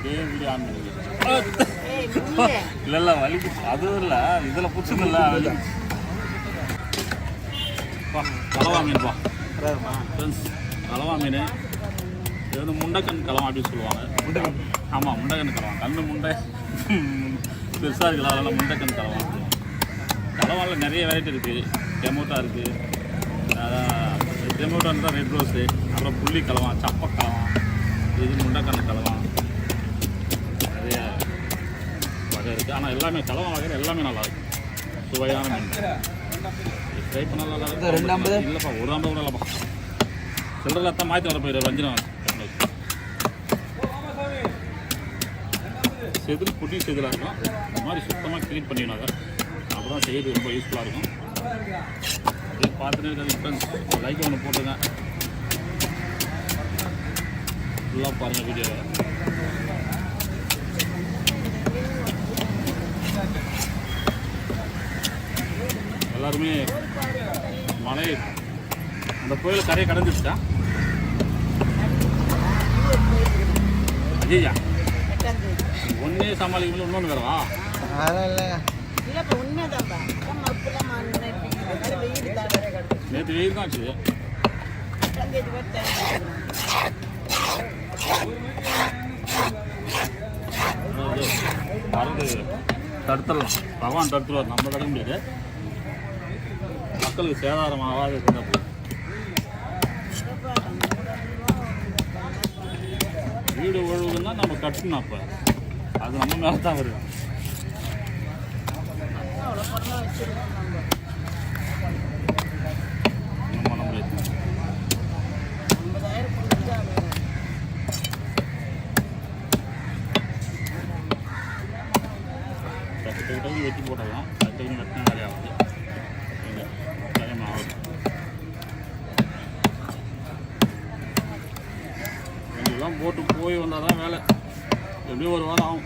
Video on பண்ணி இல்லை வலிக்கு அதுவும் இல்லை இதில் பிடிச்சதில்ல கலவா மீன்ப்பா ஃப்ரெண்ட்ஸ் கலவா மீன் இது வந்து முண்டைக்கண் கலவா அப்படின்னு சொல்லுவாங்க. முண்டைக்கண் ஆமாம் முண்டைக்கண் கலவா கண்ணு முண்டை பெருசாக இருக்குல்ல அதெல்லாம் முண்டைக்கண் கலவா சொல்லுவாங்க. கலவாவில் நிறைய வெரைட்டி இருக்குது. டெமோட்டா இருக்குது, டெமோட்டான்னு தான் ரெட் ரோஸு, அப்புறம் புள்ளி கலவா, சப்பை கலவா, இது முண்டைக்கண் கலவா நிறைய வகை இருக்குது. ஆனால் எல்லாமே கலவா வகையில் எல்லாமே நல்லாயிருக்கும். சுவையான மீன் ட்ரை பண்ண நல்லா இருக்கும். இல்லைப்பா ஒரு 50 கூட இல்லைப்பா சில்லறையில் தான் மாற்றி வர போயிடுற வஞ்சிரம் செதில் குட்டி செதிலாக இருக்கும். இந்த மாதிரி சுத்தமாக க்ளீன் பண்ணிக்கணும். அதை அப்போ தான் செய்யறது ரொம்ப யூஸ்ஃபுல்லாக இருக்கும். அப்படியே பார்த்துட்டு இருக்காது ஃப்ரெண்ட்ஸ் லைக் ஒன்று போட்டுங்க. ஃபுல்லாக பாருங்கள் வீடியோவை. எல்லாருமே மழை அந்த கோயில் கரையை கடந்துருச்சா? அஜய்யா ஒன்றே சமாளிக்கணும் இன்னொன்று வேறவா? நேற்று வெயில் தான் ஆச்சு. மருந்து தடுத்துடலாம், பகவான் தடுத்துருவார், நம்ம தடுக்க முடியாது. மக்களுக்கு சேதாரம் ஆகாது இருந்தால் போதும். வீடு ஒழுகுன்னா நம்ம கட்டணும். அப்போ அது நம்ம மேலே தான் வருது. பண்ண முடியாது. டக்கு வெட்டி போட்டலாம். டக்கு வெட்டினா நிறையா ஆகுது. டைம் ஆகுது. இதெல்லாம் போட்டு போய் வந்தால் தான் வேலை. எப்படியும் ஒரு வாரம் ஆகும்.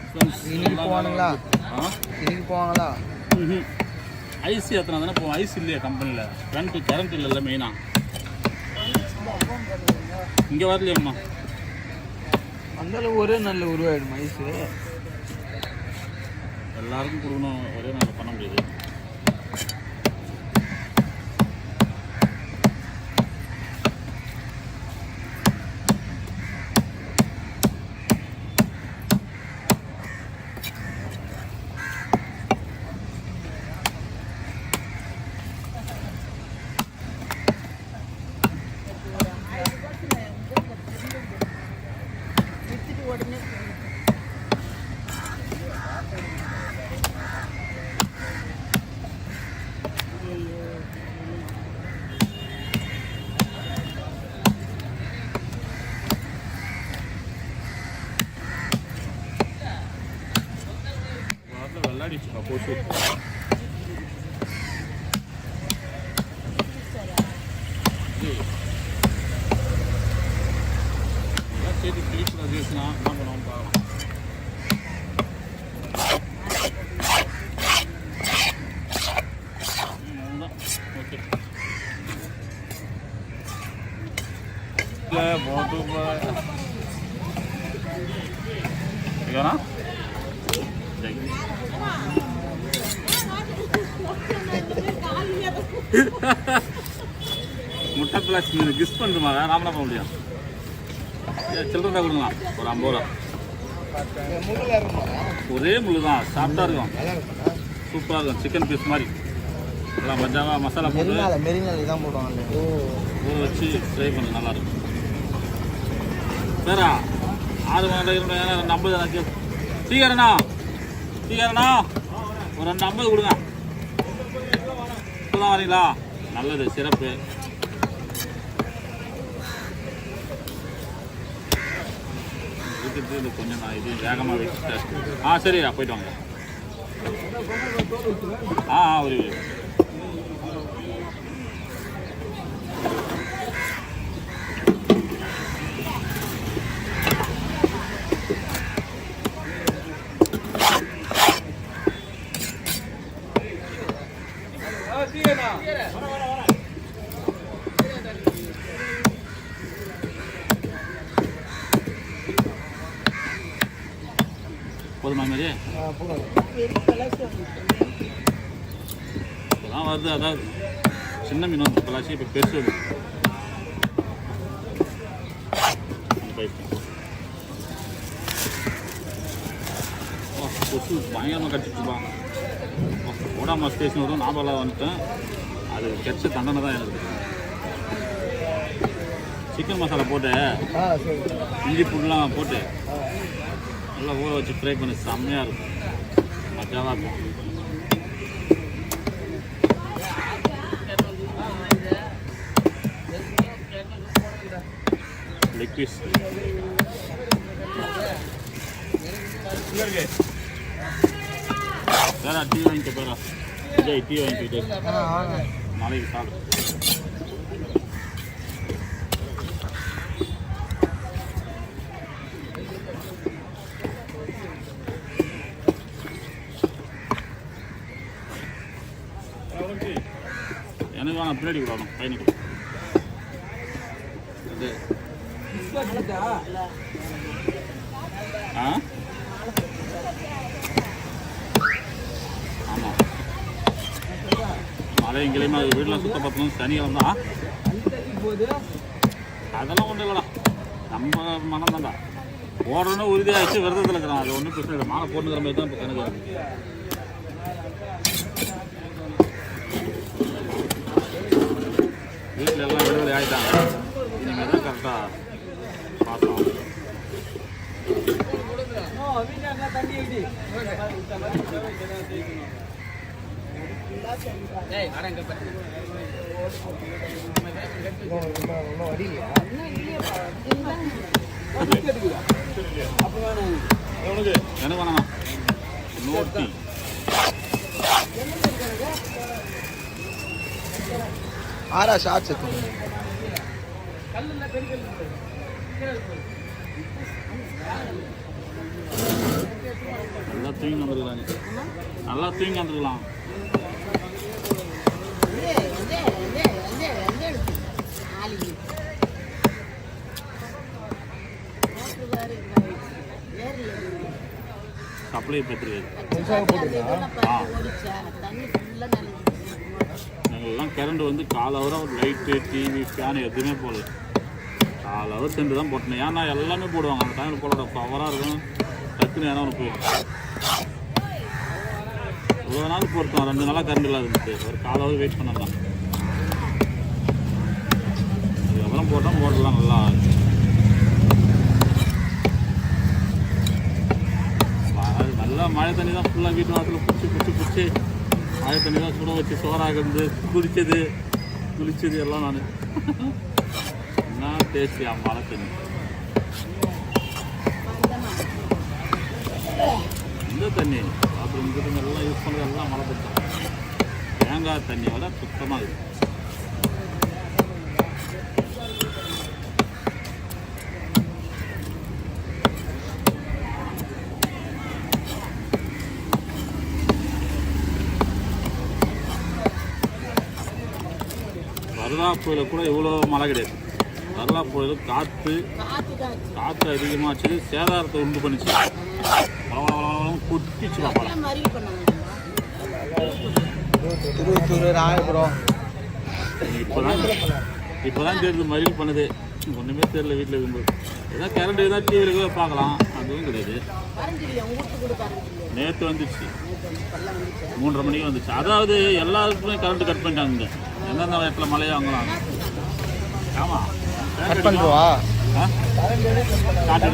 போவானுங்களா? இன்னைக்கு போவாங்களா? ஐசி எத்தனை தானே போவோம். ஐஸ் இல்லையா கம்பெனியில்? கரண்ட் இல்லைல்ல மெயினாக. இங்கே வரலையம்மா அந்தளவு ஒரே நல்ல உருவாயிடும் ஐஸு. எல்லாருக்கும் கொடுக்கணும், ஒரே நாள் பண்ண முடியாது. வெள்ளாடிச்சுப்பா போச்சு. சேர்த்து கிளிப்பு வச்சுன்னா என்ன பண்ணுவோம் பார்க்கலாம். ஓகே போட்டு ஓகேண்ணா. முட்டை பிளாஸ் மீன் கிஸ் பண்ணுமா? ராமனா போக முடியும். சில்லறை தான் கொடுக்கலாம். ஒரு 50 ரூபா. ஒரே முள்ளு தான், சாஃப்டாக இருக்கும், சூப்பராக இருக்கும். சிக்கன் பீஸ் மாதிரி எல்லாம் மஜாவா மசாலா போட்டு தான் போடுவாங்க. ஊற வச்சு ஃப்ரை பண்ண நல்லாயிருக்கும். வேறா 6 மணி நேரம் 50 எனக்கு சீக்கிரண்ணா ஒரு 250 கொடுங்க. இப்போதான் வரீங்களா? நல்லது, சிறப்பு. இது கொஞ்சம் நான் இது வேகமாக வச்சுட்டேன். சரியா போயிட்டு வாங்க. ஒரு போதுமா அது மாதிரி இப்போதான் வருது. அதாவது சின்ன மீன் வந்து பலாச்சி இப்போ பெருசு வருது. கொசு பயங்கரமாக கடிச்சிட்டுருப்பான். ஓடாமல் ஸ்டேஷன் வரும் ஞாபகம் வந்துட்டேன். அது கெச்ச தண்டனை தான் எனக்கு. சிக்கன் மசாலா போட்டு இஞ்சி பூண்டுலாம் போட்டு நல்லா ஊற வச்சு ஃப்ரை பண்ணி செம்மையாக இருக்கும். மஜாவாக இருக்கும். லெக் பீஸ் வேற டீ வாங்கிக்க பேரா விஜய் டீ வாங்கிக்கிட்டு நாளைக்கு சாப்பிடு. எனக்கு வேணாம் பின்னாடி விடணும் பையனுக்கு. ஆ ஆமாம் மழை எங்கேயுமே அது வீட்டில் சுத்த பார்த்தோம். சனிக்கிழமை தான் அதெல்லாம் ஒன்றும் இல்லைடா. நம்ம மனம் தான்டா ஓடணும்னு உறுதியாகிடுச்சு. விரதத்தில் இருக்கிறான். அது ஒன்றும் பிரச்சனை இல்லை. மாலை போட்டுக்கிற மாதிரி தான் இப்போ கணக்கு வருது. வீட்டில் எல்லாம் விடுதலை ஆகிட்டாங்க. இனிமேல் தான் கரெக்டாக பார்த்தோம். எனக்கு வேணாம் நோட்டி ஆறா ஷார்ட்ஸ் எத்து நல்லா தூங்கி வந்துருக்கலாங்க. நல்லா தூங்கி வந்துருக்கலாம். சப்ளை பெற்றுக்காது. எங்கெல்லாம் கரண்ட் வந்து காலவரம் லைட்டு டிவி ஃபேனு எதுவுமே போடல. காலவர் சென்று தான் போட்டேன். ஏன்னா எல்லாமே போடுவாங்க அந்த டைமில் போட பவராக இருக்கும். டக்குன்னு ஏன்னா ஒன்று போயிடும். இவ்வளோ நாள் பொறுத்தோம். 2 நாளாக கரண்ட் இல்லாத இருந்துச்சு. ஒரு காலவர் வெயிட் பண்ணலாம். அதுக்கப்புறம் போட்டால் போடலாம். நல்லா நல்லா மழை தண்ணி தான் ஃபுல்லாக வீட்டு வாசலில் பிடிச்சி மழை தண்ணி தான் சுட வச்சு சோறாக இருந்து குளிச்சது எல்லாம் நான் என்ன டேஸ்டியா மழை தண்ணி. இந்த தண்ணி அப்புறம் இந்த தண்ணி எல்லாம் யூஸ் பண்ணுறது எல்லாம் மழை தண்ணி. தேங்காய் தண்ணியை விட சுத்தமாக இருக்குது. வரலாப்பூரில் கூட இவ்வளோ மழை கிடையாது. வரலாப்பூரில் காற்று அதிகமாச்சு. சேதாரத்தை உண்டு பண்ணிச்சு. குட்டிச்சு பழம். திருவத்தூர் ராயபுரம் இப்போதான் தெரியுது மறியல் பண்ணுது. ஒன்றுமே தெரியல. வீட்டில் இருக்கும்போது ஏதாவது கரண்ட் ஏதாவது டிவி இருக்கோ பார்க்கலாம். அதுவும் கிடையாது. நேற்று வந்துச்சு 3:30 மணிக்கு வந்துச்சு. அதாவது எல்லாருக்குமே கரண்ட் கட் பண்ணிட்டாங்க. எந்தெந்த இடத்துல மழையோ அங்கெல்லாம். ஆமாம் கட் பண்ணுவா காட்டு